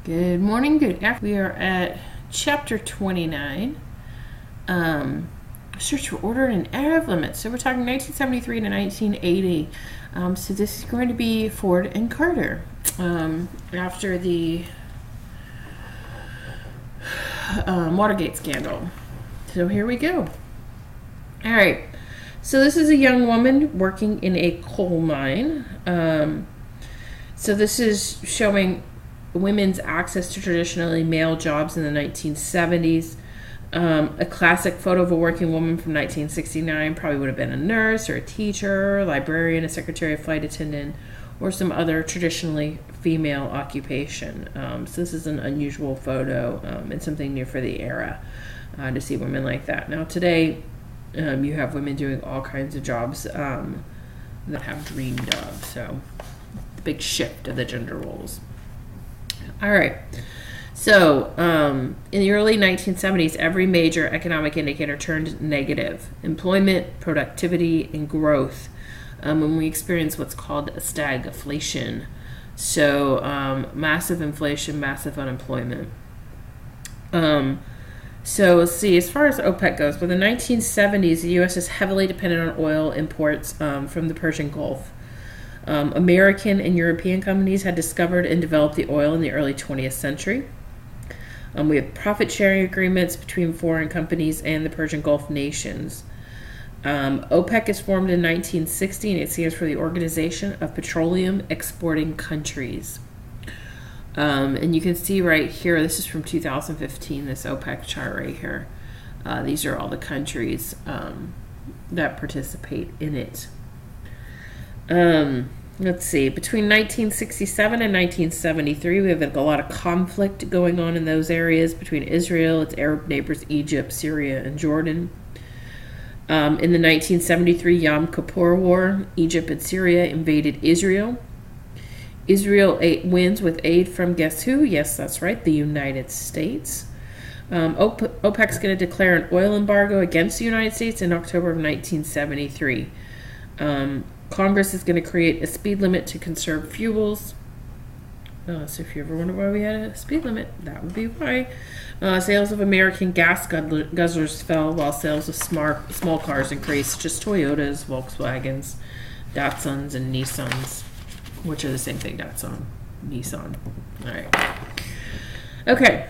Good morning, good afternoon. We are at chapter 29. Search for order and error limits. So we're talking 1973 to 1980. So this is going to be Ford and Carter after the Watergate scandal. So here we go. All right. So this is a young woman working in a coal mine. So this is showing women's access to traditionally male jobs in the 1970s. A classic photo of a working woman from 1969 probably would have been a nurse or a teacher, a librarian, a secretary, a flight attendant, or some other traditionally female occupation. So this is an unusual photo and something new for the era to see women like that. Now today, you have women doing all kinds of jobs that have dreamed of. So the big shift of the gender roles. All right. So, in the early 1970s, every major economic indicator turned negative. Employment, productivity, and growth. And we experienced what's called a stagflation. So, massive inflation, massive unemployment. So, let's see, as far as OPEC goes, by the 1970s, the U.S. is heavily dependent on oil imports from the Persian Gulf. American and European companies had discovered and developed the oil in the early 20th century. We have profit-sharing agreements between foreign companies and the Persian Gulf nations. OPEC is formed in 1960, and it stands for the Organization of Petroleum Exporting Countries. And you can see right here, this is from 2015, this OPEC chart right here. These are all the countries that participate in it. Let's see, between 1967 and 1973, we have a lot of conflict going on in those areas between Israel, its Arab neighbors, Egypt, Syria, and Jordan. In the 1973 Yom Kippur War, Egypt and Syria invaded Israel. Israel wins with aid from guess who? Yes, that's right, the United States. OPEC's going to declare an oil embargo against the United States in October of 1973. Congress is going to create a speed limit to conserve fuels. So if you ever wonder why we had a speed limit, that would be why. Sales of American gas guzzlers fell while sales of small cars increased, such as Toyotas, Volkswagens, Datsuns, and Nissans, which are the same thing, Datsun, Nissan. All right. Okay.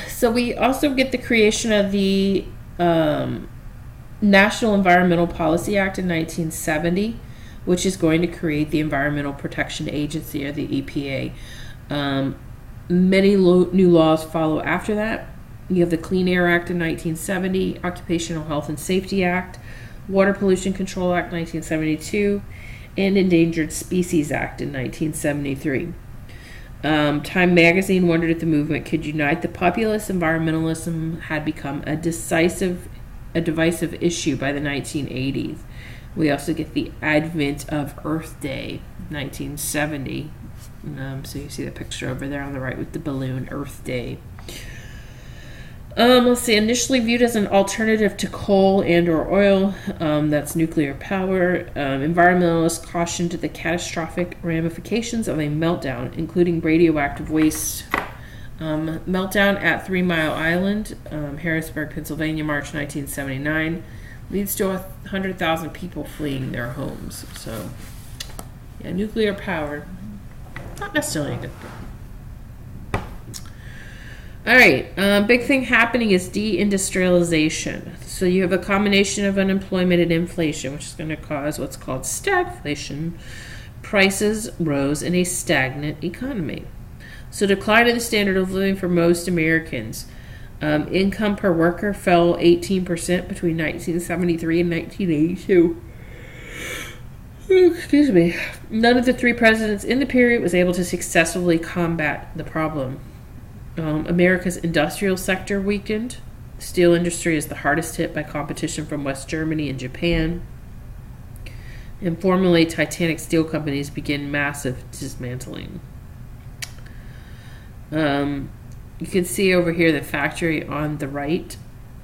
So we also get the creation of the National Environmental Policy Act in 1970, which is going to create the Environmental Protection Agency, or the EPA. Many new laws follow after that. You have the Clean Air Act in 1970, Occupational Health and Safety Act, Water Pollution Control Act 1972, and Endangered Species Act in 1973. Time magazine wondered if the movement could unite the populace. Environmentalism had become a divisive issue by the 1980s. We also get the advent of Earth Day, 1970. So you see the picture over there on the right with the balloon, Earth Day. Let's see, initially viewed as an alternative to coal and or oil, that's nuclear power. Environmentalists cautioned the catastrophic ramifications of a meltdown, including radioactive waste. Meltdown at 3 Mile Island, Harrisburg, Pennsylvania, March 1979, leads to 100,000 people fleeing their homes. So, yeah, nuclear power, not necessarily a good thing. All right, big thing happening is deindustrialization. So you have a combination of unemployment and inflation, which is going to cause what's called stagflation. Prices rose in a stagnant economy. So decline in the standard of living for most Americans. Income per worker fell 18% between 1973 and 1982. Excuse me. None of the three presidents in the period was able to successfully combat the problem. America's industrial sector weakened. The steel industry is the hardest hit by competition from West Germany and Japan. And formerly Titanic steel companies begin massive dismantling. You can see over here the factory on the right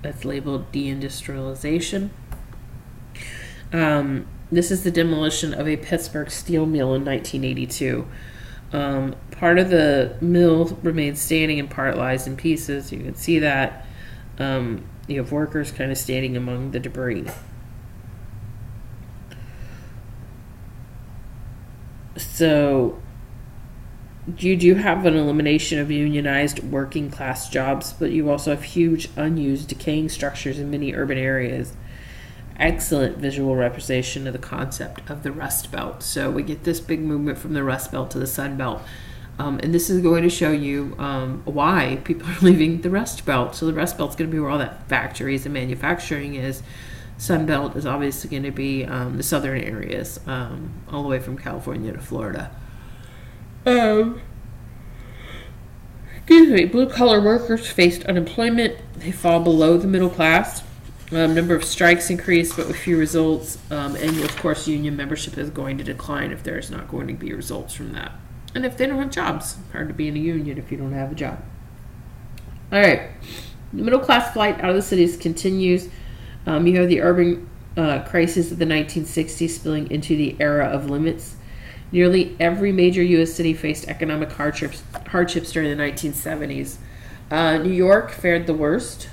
that's labeled deindustrialization. This is the demolition of a Pittsburgh steel mill in 1982. Part of the mill remains standing and part lies in pieces. You can see that. You have workers kind of standing among the debris. So you do have an elimination of unionized working class jobs, but you also have huge unused decaying structures in many urban areas. Excellent visual representation of the concept of the Rust Belt. So we get this big movement from the Rust Belt to the Sun Belt. And this is going to show you why people are leaving the Rust Belt. So the Rust Belt is going to be where all that factories and manufacturing is. Sun Belt is obviously going to be the southern areas, all the way from California to Florida. Blue-collar workers faced unemployment. They fall below the middle class. Number of strikes increased, but with few results. And of course, union membership is going to decline if there's not going to be results from that. And if they don't have jobs, hard to be in a union if you don't have a job. All right, the middle class flight out of the cities continues. You have the urban crisis of the 1960s spilling into the era of limits. Nearly every major U.S. city faced economic hardships during the 1970s. New York fared the worst.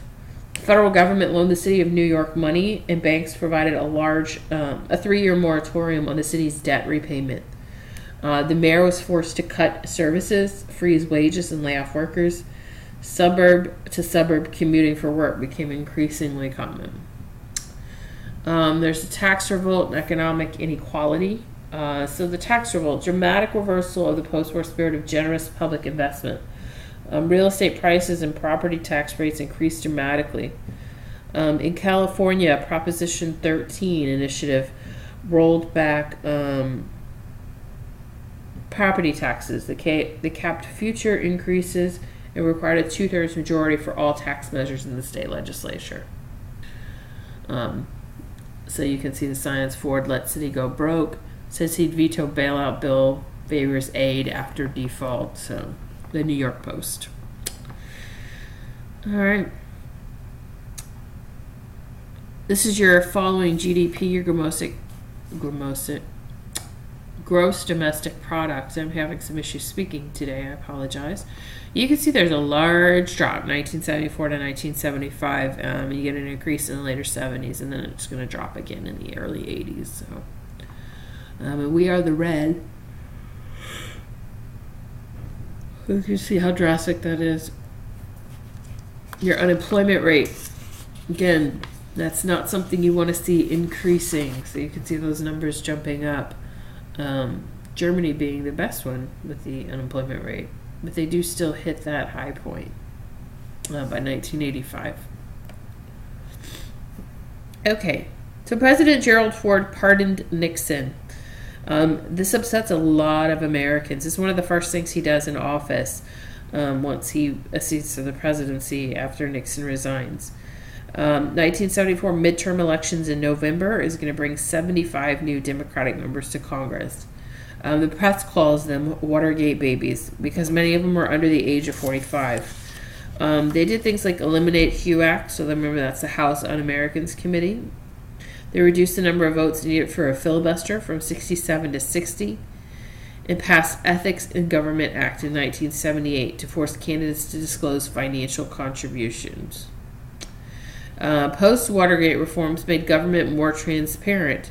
The federal government loaned the city of New York money, and banks provided a 3-year moratorium on the city's debt repayment. The mayor was forced to cut services, freeze wages, and lay off workers. Suburb-to-suburb commuting for work became increasingly common. There's a tax revolt and economic inequality. So the tax revolt, dramatic reversal of the post-war spirit of generous public investment. Real estate prices and property tax rates increased dramatically. In California, Proposition 13 initiative rolled back property taxes. They capped future increases and required a 2/3 majority for all tax measures in the state legislature. So you can see the signs. Ford let city go broke. Says he'd veto bailout bill, favors aid after default. So the New York Post. All right. This is your following GDP, your gross domestic product. I'm having some issues speaking today. I apologize. You can see there's a large drop, 1974 to 1975. You get an increase in the later 70s, and then it's going to drop again in the early 80s. So, and we are the red. You can see how drastic that is. Your unemployment rate, again, that's not something you want to see increasing. So you can see those numbers jumping up. Germany being the best one with the unemployment rate, but they do still hit that high point by 1985. Okay, so President Gerald Ford pardoned Nixon. This upsets a lot of Americans. It's one of the first things he does in office once he accedes to the presidency after Nixon resigns. 1974 midterm elections in November is going to bring 75 new Democratic members to Congress. The press calls them Watergate babies because many of them were under the age of 45. They did things like eliminate HUAC, so remember that's the House Un-Americans Committee. They reduced the number of votes needed for a filibuster from 67 to 60, and passed Ethics in Government Act in 1978 to force candidates to disclose financial contributions. Post-Watergate reforms made government more transparent,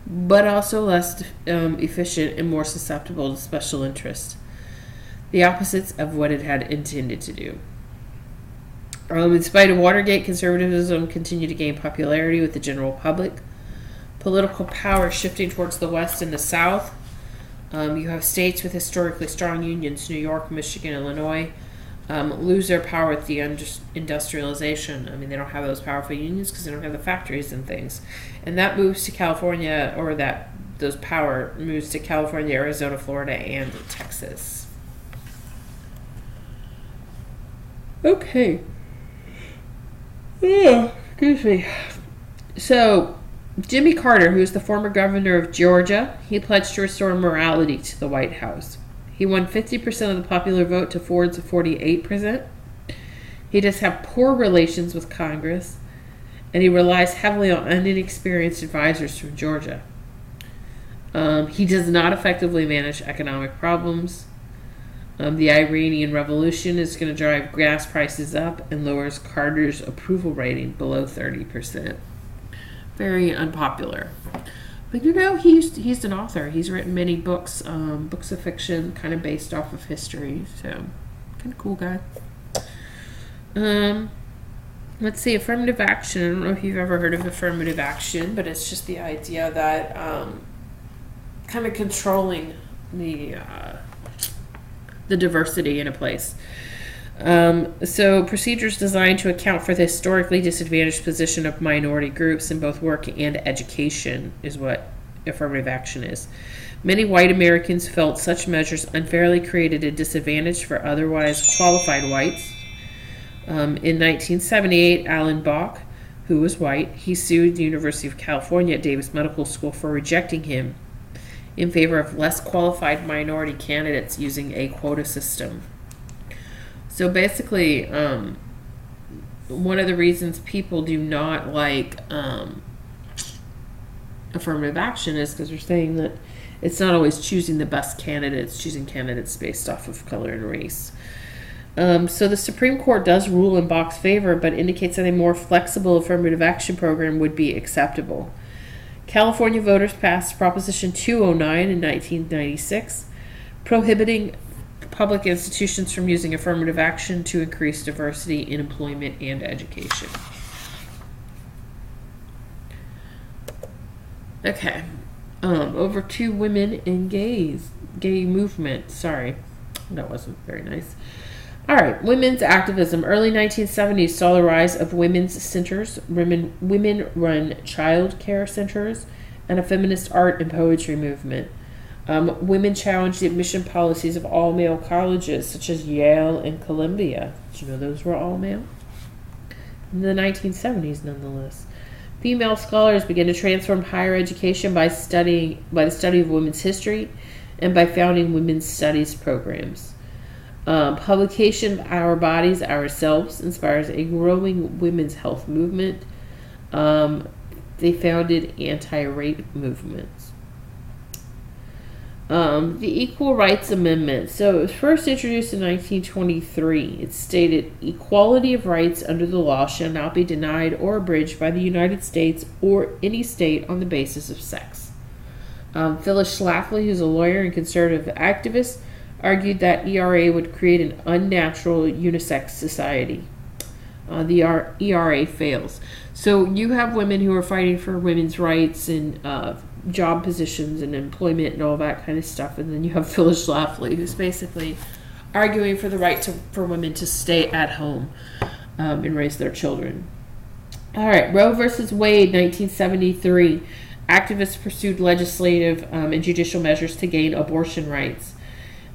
but also less efficient and more susceptible to special interests. The opposites of what it had intended to do. In spite of Watergate, conservatism continued to gain popularity with the general public. Political power shifting towards the West and the South. You have states with historically strong unions, New York, Michigan, Illinois, lose their power with the industrialization. I mean, they don't have those powerful unions because they don't have the factories and things. And that moves to California, or those power moves to California, Arizona, Florida, and Texas. Okay. Excuse me. So, Jimmy Carter, who is the former governor of Georgia, he pledged to restore morality to the White House. He won 50% of the popular vote to Ford's 48%. He does have poor relations with Congress, and he relies heavily on inexperienced advisors from Georgia. He does not effectively manage economic problems. The Iranian Revolution is going to drive gas prices up and lowers Carter's approval rating below 30%. Very unpopular. But he's an author. He's written many books, books of fiction, kind of based off of history. So, kind of cool guy. Let's see, affirmative action. I don't know if you've ever heard of affirmative action, but it's just the idea that kind of controlling the diversity in a place. So procedures designed to account for the historically disadvantaged position of minority groups in both work and education is what affirmative action is. Many white Americans felt such measures unfairly created a disadvantage for otherwise qualified whites. In 1978, Alan Bach, who was white, he sued the University of California at Davis Medical School for rejecting him in favor of less qualified minority candidates using a quota system. So basically, one of the reasons people do not like affirmative action is because they're saying that it's not always choosing the best candidates, choosing candidates based off of color and race. So the Supreme Court does rule in Bach's favor, but indicates that a more flexible affirmative action program would be acceptable. California voters passed Proposition 209 in 1996, prohibiting public institutions from using affirmative action to increase diversity in employment and education. Okay. Over to women in gay movement. Sorry, that wasn't very nice. All right, women's activism. Early 1970s saw the rise of women's centers, women-run child care centers, and a feminist art and poetry movement. Women challenged the admission policies of all-male colleges, such as Yale and Columbia. Did you know those were all-male? In the 1970s, nonetheless. Female scholars began to transform higher education by the study of women's history and by founding women's studies programs. Publication of Our Bodies, Ourselves inspires a growing women's health movement. They founded anti-rape movements. The Equal Rights Amendment. So it was first introduced in 1923. It stated, equality of rights under the law shall not be denied or abridged by the United States or any state on the basis of sex. Phyllis Schlafly, who's a lawyer and conservative activist, argued that ERA would create an unnatural unisex society. The ERA fails. So you have women who are fighting for women's rights and job positions and employment and all that kind of stuff, and then you have Phyllis Schlafly, who's basically arguing for the right for women to stay at home and raise their children. All right, Roe versus Wade, 1973. Activists pursued legislative and judicial measures to gain abortion rights.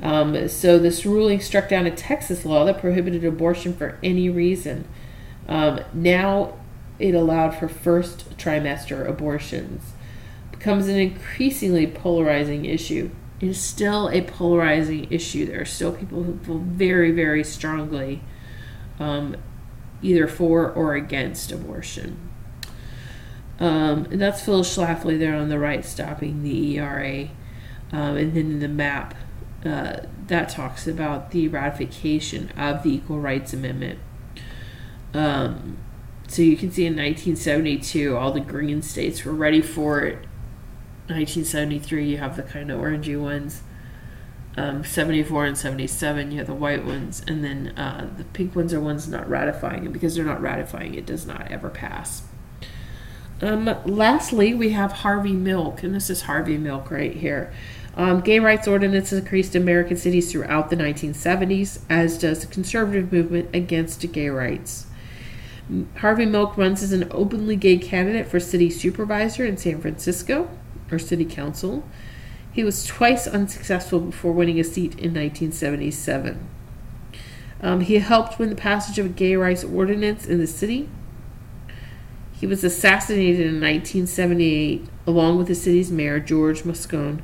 So this ruling struck down a Texas law that prohibited abortion for any reason. Now it allowed for first trimester abortions. It becomes an increasingly polarizing issue. It is still a polarizing issue. There are still people who feel very, very strongly either for or against abortion. And that's Phyllis Schlafly there on the right, stopping the ERA. And then in the map, that talks about the ratification of the Equal Rights Amendment. So you can see in 1972, all the green states were ready for it. 1973, you have the kind of orangey ones. 74 and 77, you have the white ones. And then the pink ones are ones not ratifying it. Because they're not ratifying it, does not ever pass. Lastly, we have Harvey Milk. And this is Harvey Milk right here. Gay rights ordinances increased in American cities throughout the 1970s, as does the conservative movement against gay rights. Harvey Milk runs as an openly gay candidate for city supervisor in San Francisco, or city council. He was twice unsuccessful before winning a seat in 1977. He helped win the passage of a gay rights ordinance in the city. He was assassinated in 1978, along with the city's mayor, George Moscone,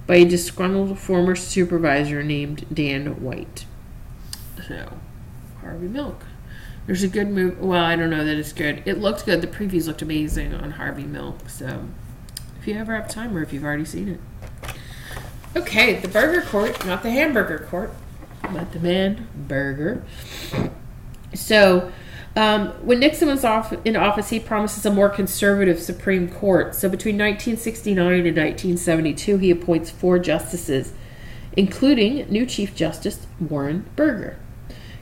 by a disgruntled former supervisor named Dan White. So, Harvey Milk. There's a good movie. Well, I don't know that it's good. It looked good. The previews looked amazing on Harvey Milk. So, if you ever have time or if you've already seen it. Okay, the Burger Court, not the Hamburger Court. but the man, Burger. So, when Nixon was in office, he promises a more conservative Supreme Court. So between 1969 and 1972, he appoints 4 justices, including new Chief Justice Warren Burger.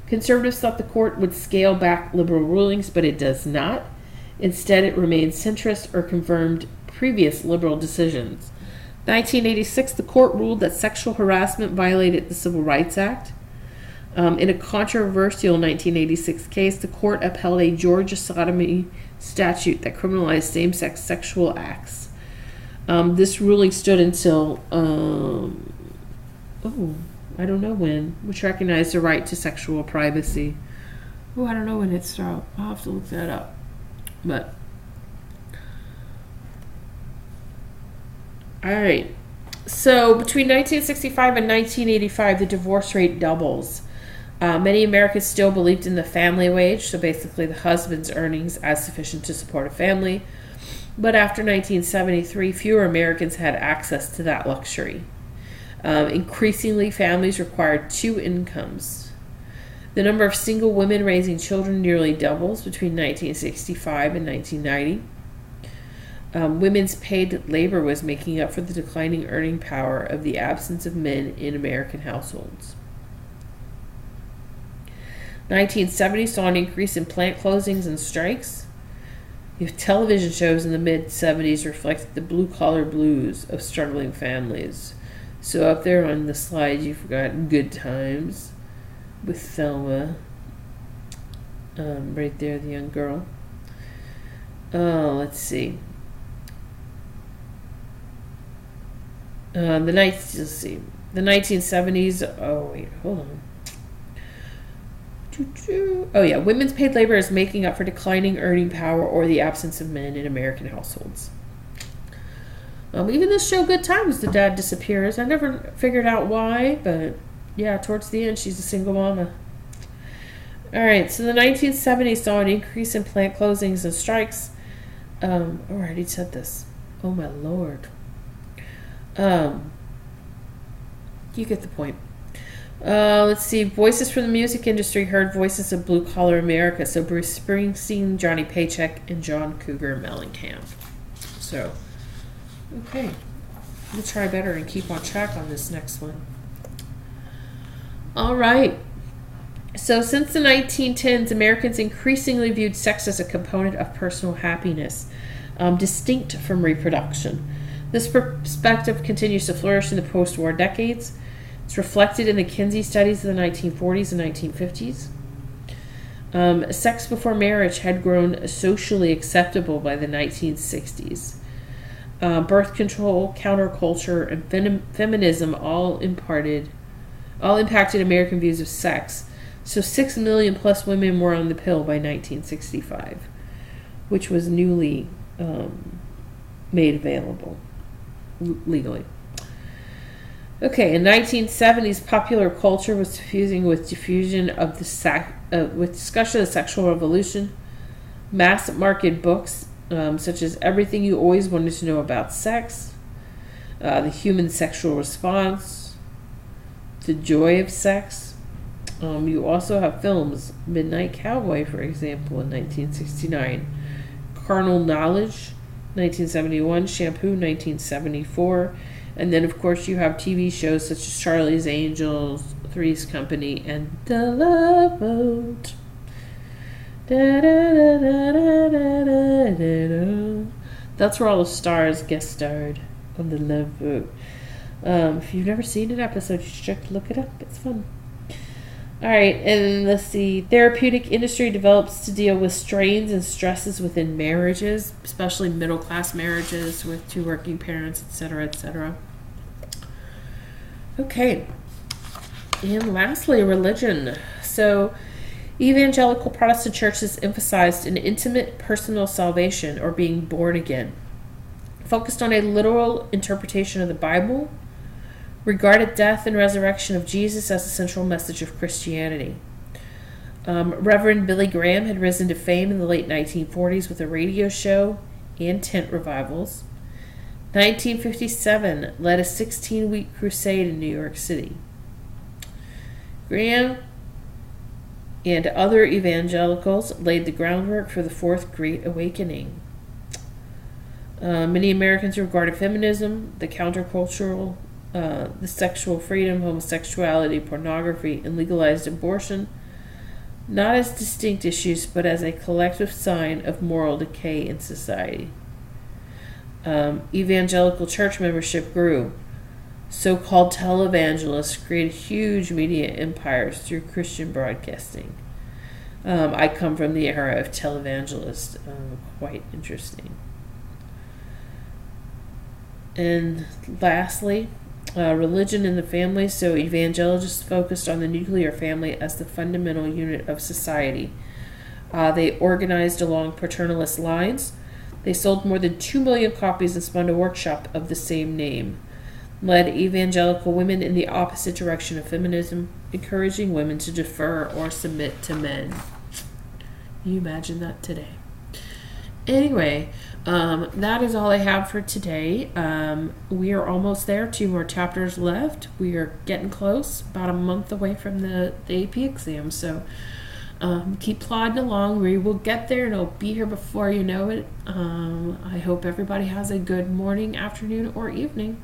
Conservatives thought the court would scale back liberal rulings, but it does not. Instead, it remains centrist or confirmed previous liberal decisions. 1986, the court ruled that sexual harassment violated the Civil Rights Act. In a controversial 1986 case, the court upheld a Georgia sodomy statute that criminalized same-sex sexual acts. This ruling stood until, I don't know when, which recognized the right to sexual privacy. I don't know when it started. I'll have to look that up. But, all right. So between 1965 and 1985, the divorce rate doubles. Many Americans still believed in the family wage, so basically the husband's earnings as sufficient to support a family. But after 1973, fewer Americans had access to that luxury. Increasingly, families required 2 incomes. The number of single women raising children nearly doubles between 1965 and 1990. Women's paid labor was making up for the declining earning power of the absence of men in American households. 1970 saw an increase in plant closings and strikes. Television shows in the mid-70s reflected the blue-collar blues of struggling families. So up there on the slide, you forgot Good Times with Thelma. Right there, the young girl. Let's see. The 1970s. Oh wait, hold on. Oh yeah, women's paid labor is making up for declining earning power or the absence of men in American households. Even this show, Good Times, the dad disappears. I never figured out why, but yeah, towards the end, she's a single mama. All right, so the 1970s saw an increase in plant closings and strikes. I already said this. Oh my lord. You get the point. Let's see. Voices from the music industry heard voices of blue-collar America. So Bruce Springsteen, Johnny Paycheck, and John Cougar Mellencamp. So, okay. We'll try better and keep on track on this next one. All right. So since the 1910s, Americans increasingly viewed sex as a component of personal happiness, distinct from reproduction. This perspective continues to flourish in the post-war decades. It's reflected in the Kinsey studies of the 1940s and 1950s. Sex before marriage had grown socially acceptable by the 1960s. Birth control, counterculture, and feminism all impacted American views of sex. So 6 million plus women were on the pill by 1965, which was newly made available legally. Okay, in 1970s, popular culture was fusing with discussion of the sexual revolution. Mass market books such as Everything You Always Wanted to Know About Sex, The Human Sexual Response, The Joy of Sex. You also have films, Midnight Cowboy, for example, in 1969, Carnal Knowledge, 1971, Shampoo, 1974, and then, of course, you have TV shows such as Charlie's Angels, Three's Company, and The Love Boat. That's where all the stars guest starred on The Love Boat. If you've never seen an episode, you should look it up. It's fun. All right, and let's see. Therapeutic industry develops to deal with strains and stresses within marriages, especially middle-class marriages with 2 working parents, etc., etc. Okay. And lastly, religion. So, evangelical Protestant churches emphasized an intimate personal salvation or being born again, focused on a literal interpretation of the Bible, regarded death and resurrection of Jesus as the central message of Christianity. Reverend Billy Graham had risen to fame in the late 1940s with a radio show and tent revivals. 1957 led a 16-week crusade in New York City. Graham and other evangelicals laid the groundwork for the Fourth Great Awakening. Many Americans regarded feminism, the countercultural, the sexual freedom, homosexuality, pornography, and legalized abortion not as distinct issues, but as a collective sign of moral decay in society. Evangelical church membership grew. So-called televangelists created huge media empires through Christian broadcasting. I come from the era of televangelists. Quite interesting. And lastly, religion in the family. So evangelists focused on the nuclear family as the fundamental unit of society. They organized along paternalist lines. They sold more than 2 million copies and spawned a workshop of the same name. Led evangelical women in the opposite direction of feminism, encouraging women to defer or submit to men. Can you imagine that today? Anyway, that is all I have for today. We are almost there. 2 more chapters left. We are getting close, about a month away from the AP exam. So keep plodding along. We will get there, and it'll be here before you know it. I hope everybody has a good morning, afternoon, or evening.